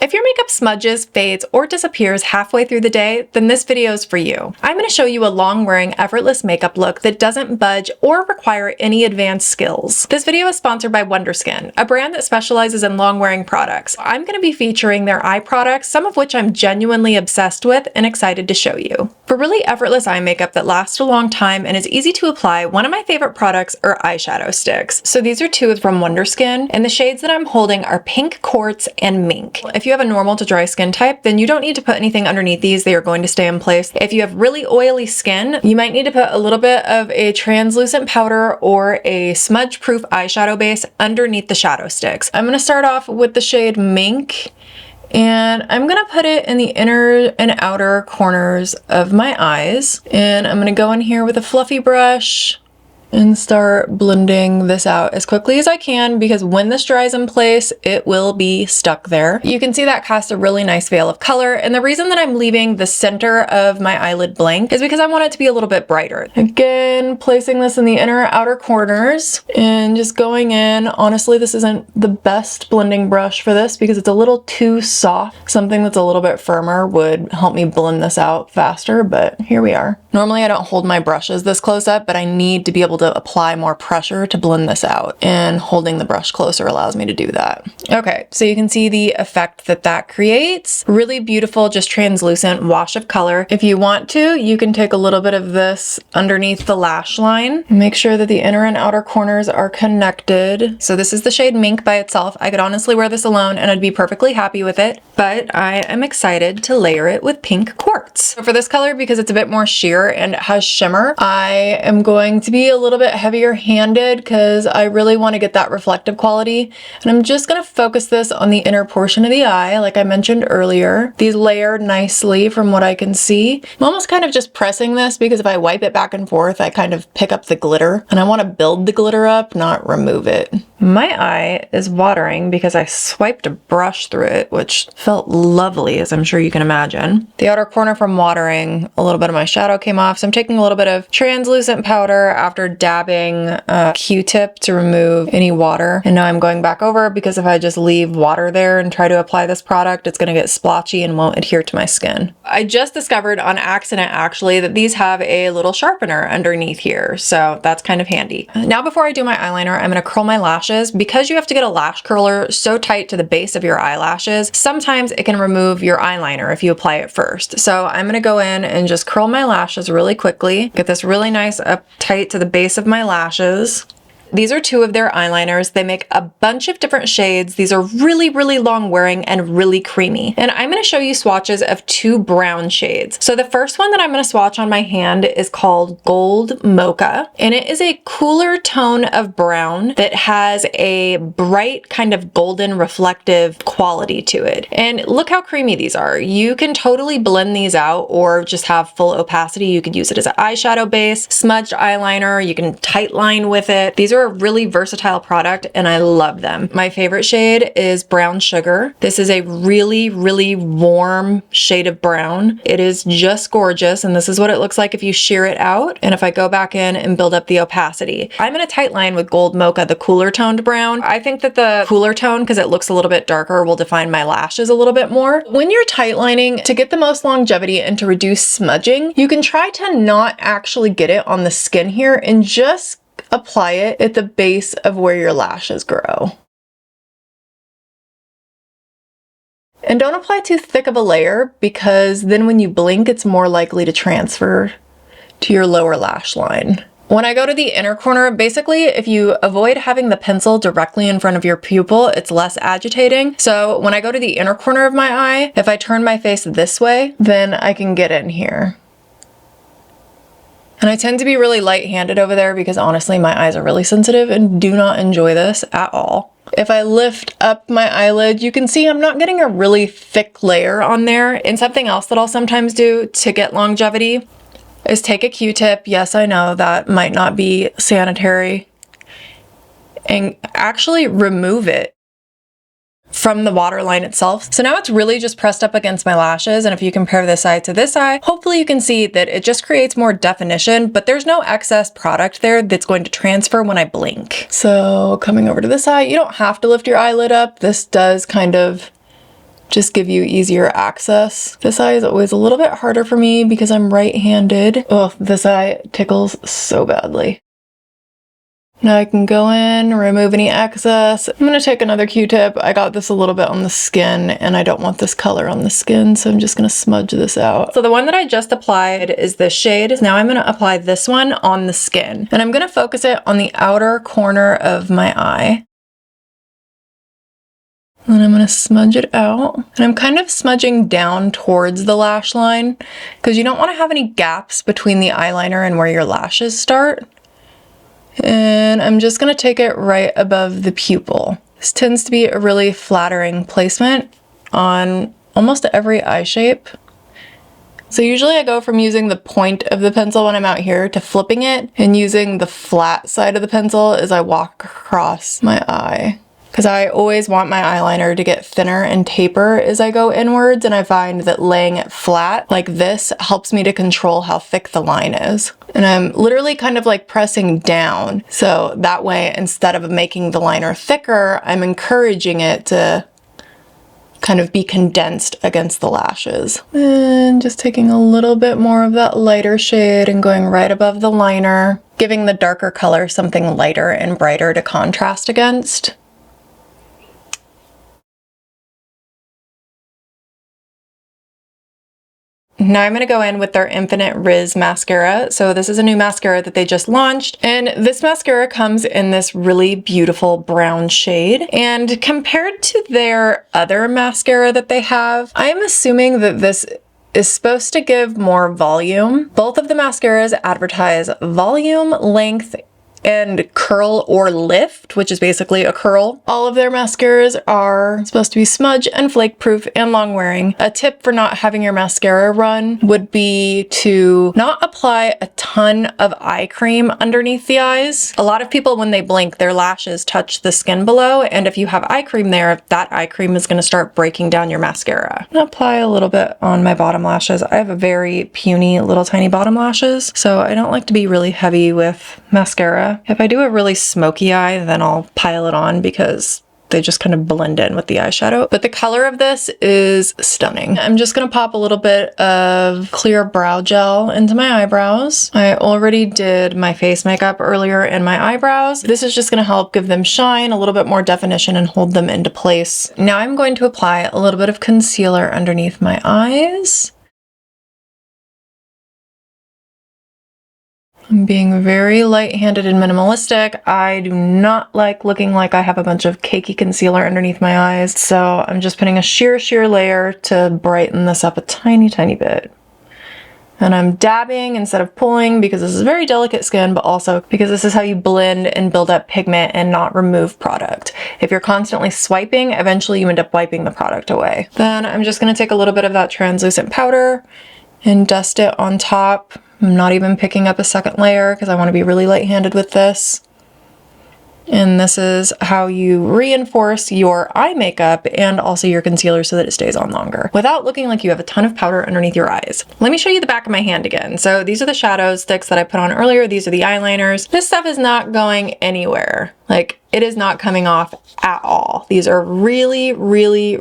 If your makeup smudges, fades, or disappears halfway through the day, then this video is for you. I'm going to show you a long-wearing, effortless makeup look that doesn't budge or require any advanced skills. This video is sponsored by Wonderskin, a brand that specializes in long-wearing products. I'm going to be featuring their eye products, some of which I'm genuinely obsessed with and excited to show you. For really effortless eye makeup that lasts a long time and is easy to apply, one of my favorite products are eyeshadow sticks. So these are two from Wonderskin, and the shades that I'm holding are Pink, Quartz, and Mink. If you have a normal to dry skin type, then you don't need to put anything underneath these. They are going to stay in place. If you have really oily skin, you might need to put a little bit of a translucent powder or a smudge-proof eyeshadow base underneath the shadow sticks. I'm going to start off with the shade Mink, and I'm going to put it in the inner and outer corners of my eyes. And I'm going to go in here with a fluffy brush and start blending this out as quickly as I can, because when this dries in place, it will be stuck there. You can see that casts a really nice veil of color, and the reason that I'm leaving the center of my eyelid blank is because I want it to be a little bit brighter. Again, placing this in the inner outer corners and just going in. Honestly, this isn't the best blending brush for this because it's a little too soft. Something that's a little bit firmer would help me blend this out faster, but here we are. Normally I don't hold my brushes this close up, but I need to be able to apply more pressure to blend this out, and holding the brush closer allows me to do that. Okay, so you can see the effect that that creates. Really beautiful, just translucent wash of color. If you want to, you can take a little bit of this underneath the lash line. Make sure that the inner and outer corners are connected. So this is the shade Mink by itself. I could honestly wear this alone and I'd be perfectly happy with it, but I am excited to layer it with Pink Quartz. So for this color, because it's a bit more sheer and it has shimmer, I am going to be a little bit heavier handed because I really want to get that reflective quality. And I'm just going to focus this on the inner portion of the eye, like I mentioned earlier. These layer nicely from what I can see. I'm almost kind of just pressing this because if I wipe it back and forth, I kind of pick up the glitter, and I want to build the glitter up, not remove it. My eye is watering because I swiped a brush through it, which felt lovely, as I'm sure you can imagine. The outer corner from watering, a little bit of my shadow came off, so I'm taking a little bit of translucent powder after dabbing a Q-tip to remove any water. And now I'm going back over because if I just leave water there and try to apply this product, it's going to get splotchy and won't adhere to my skin. I just discovered on accident actually that these have a little sharpener underneath here, so that's kind of handy. Now before I do my eyeliner, I'm going to curl my lashes. Because you have to get a lash curler so tight to the base of your eyelashes, sometimes it can remove your eyeliner if you apply it first. So I'm going to go in and just curl my lashes really quickly. Get this really nice up tight to the base of my lashes. These are two of their eyeliners. They make a bunch of different shades. These are really, really long wearing and really creamy. And I'm going to show you swatches of two brown shades. So the first one that I'm going to swatch on my hand is called Gold Mocha. And it is a cooler tone of brown that has a bright kind of golden reflective quality to it. And look how creamy these are. You can totally blend these out or just have full opacity. You could use it as an eyeshadow base, smudged eyeliner. You can tight line with it. These are a really versatile product and I love them. My favorite shade is Brown Sugar. This is a really, really warm shade of brown. It is just gorgeous, and this is what it looks like if you sheer it out. And if I go back in and build up the opacity, I'm going to tight line with Gold Mocha, the cooler toned brown. I think that the cooler tone, because it looks a little bit darker, will define my lashes a little bit more. When you're tight lining, to get the most longevity and to reduce smudging, you can try to not actually get it on the skin here and just apply it at the base of where your lashes grow. And don't apply too thick of a layer because then when you blink, it's more likely to transfer to your lower lash line. When I go to the inner corner, basically, if you avoid having the pencil directly in front of your pupil, it's less agitating. So when I go to the inner corner of my eye, if I turn my face this way, then I can get in here. And I tend to be really light-handed over there because honestly, my eyes are really sensitive and do not enjoy this at all. If I lift up my eyelid, you can see I'm not getting a really thick layer on there. And something else that I'll sometimes do to get longevity is take a Q-tip. Yes, I know that might not be sanitary. And actually remove it from the waterline itself. So now it's really just pressed up against my lashes, and if you compare this eye to this eye, hopefully you can see that it just creates more definition, but there's no excess product there that's going to transfer when I blink. So coming over to this eye, you don't have to lift your eyelid up. This does kind of just give you easier access. This eye is always a little bit harder for me because I'm right-handed. Oh, this eye tickles so badly. Now I can go in, remove any excess. I'm gonna take another Q-tip. I got this a little bit on the skin and I don't want this color on the skin, so I'm just gonna smudge this out. So the one that I just applied is this shade. Now I'm gonna apply this one on the skin. And I'm gonna focus it on the outer corner of my eye. And I'm gonna smudge it out. And I'm kind of smudging down towards the lash line because you don't wanna have any gaps between the eyeliner and where your lashes start. And I'm just gonna take it right above the pupil. This tends to be a really flattering placement on almost every eye shape. So usually I go from using the point of the pencil when I'm out here to flipping it and using the flat side of the pencil as I walk across my eye. Because I always want my eyeliner to get thinner and taper as I go inwards, and I find that laying it flat like this helps me to control how thick the line is. And I'm literally kind of like pressing down, so that way instead of making the liner thicker, I'm encouraging it to kind of be condensed against the lashes. And just taking a little bit more of that lighter shade and going right above the liner, giving the darker color something lighter and brighter to contrast against. Now I'm going to go in with their Infinite Rizz mascara. So this is a new mascara that they just launched, and this mascara comes in this really beautiful brown shade. And compared to their other mascara that they have, I'm assuming that this is supposed to give more volume. Both of the mascaras advertise volume, length, and curl or lift, which is basically a curl. All of their mascaras are supposed to be smudge and flake proof and long wearing. A tip for not having your mascara run would be to not apply a ton of eye cream underneath the eyes. A lot of people, when they blink, their lashes touch the skin below, and if you have eye cream there, that eye cream is going to start breaking down your mascara. I'm gonna apply a little bit on my bottom lashes. I have a very puny little tiny bottom lashes, so I don't like to be really heavy with mascara. If I do a really smoky eye, then I'll pile it on because they just kind of blend in with the eyeshadow. But the color of this is stunning. I'm just gonna pop a little bit of clear brow gel into my eyebrows. I already did my face makeup earlier in my eyebrows. This is just gonna help give them shine, a little bit more definition, and hold them into place. Now I'm going to apply a little bit of concealer underneath my eyes. I'm being very light-handed and minimalistic. I do not like looking like I have a bunch of cakey concealer underneath my eyes, so I'm just putting a sheer layer to brighten this up a tiny bit. And I'm dabbing instead of pulling because this is very delicate skin, but also because this is how you blend and build up pigment and not remove product. If you're constantly swiping, eventually you end up wiping the product away. Then I'm just gonna take a little bit of that translucent powder and dust it on top. I'm not even picking up a second layer because I want to be really light-handed with this. And this is how you reinforce your eye makeup and also your concealer so that it stays on longer without looking like you have a ton of powder underneath your eyes. Let me show you the back of my hand again. So these are the shadow sticks that I put on earlier. These are the eyeliners. This stuff is not going anywhere. Like, it is not coming off at all. These are really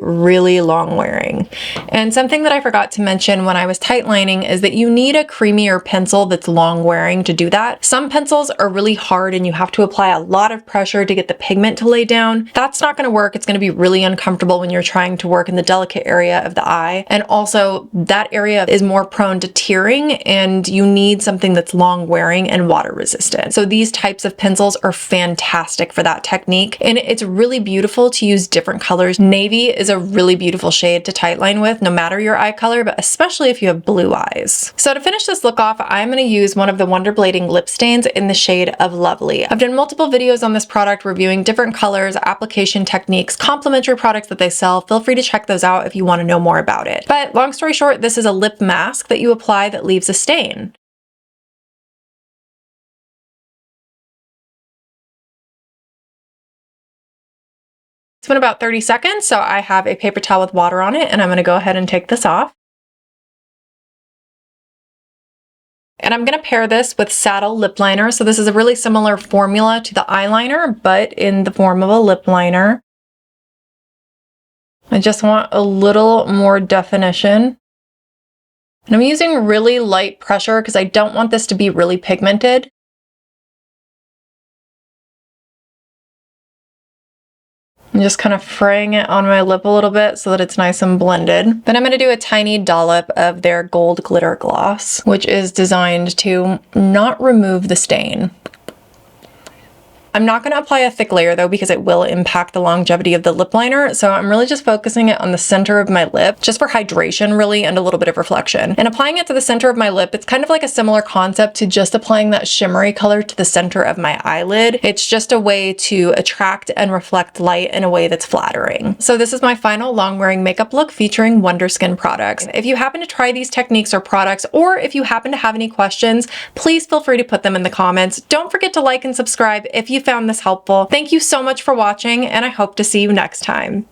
long wearing. And something that I forgot to mention when I was tightlining is that you need a creamier pencil that's long wearing to do that. Some pencils are really hard and you have to apply a lot of pressure to get the pigment to lay down. That's not gonna work. It's gonna be really uncomfortable when you're trying to work in the delicate area of the eye. And also that area is more prone to tearing, and you need something that's long wearing and water resistant. So these types of pencils are fantastic for that technique, and it's really beautiful to use different colors. Navy is a really beautiful shade to tightline with, no matter your eye color, but especially if you have blue eyes. So to finish this look off, I'm going to use one of the Wonderblading lip stains in the shade of Lovely. I've done multiple videos on this product reviewing different colors, application techniques, complimentary products that they sell. Feel free to check those out if you want to know more about it. But long story short, this is a lip mask that you apply that leaves a stain. It's been about 30 seconds, so I have a paper towel with water on it, and I'm going to go ahead and take this off. And I'm going to pair this with Saddle lip liner. So this is a really similar formula to the eyeliner, but in the form of a lip liner. I just want a little more definition. And I'm using really light pressure because I don't want this to be really pigmented. I'm just kind of fraying it on my lip a little bit so that it's nice and blended. Then I'm going to do a tiny dollop of their gold glitter gloss, which is designed to not remove the stain. I'm not going to apply a thick layer though because it will impact the longevity of the lip liner, so I'm really just focusing it on the center of my lip just for hydration really and a little bit of reflection. And applying it to the center of my lip, it's kind of like a similar concept to just applying that shimmery color to the center of my eyelid. It's just a way to attract and reflect light in a way that's flattering. So this is my final long wearing makeup look featuring Wonderskin products. If you happen to try these techniques or products, or if you happen to have any questions, please feel free to put them in the comments. Don't forget to like and subscribe if you found this helpful. Thank you so much for watching, and I hope to see you next time.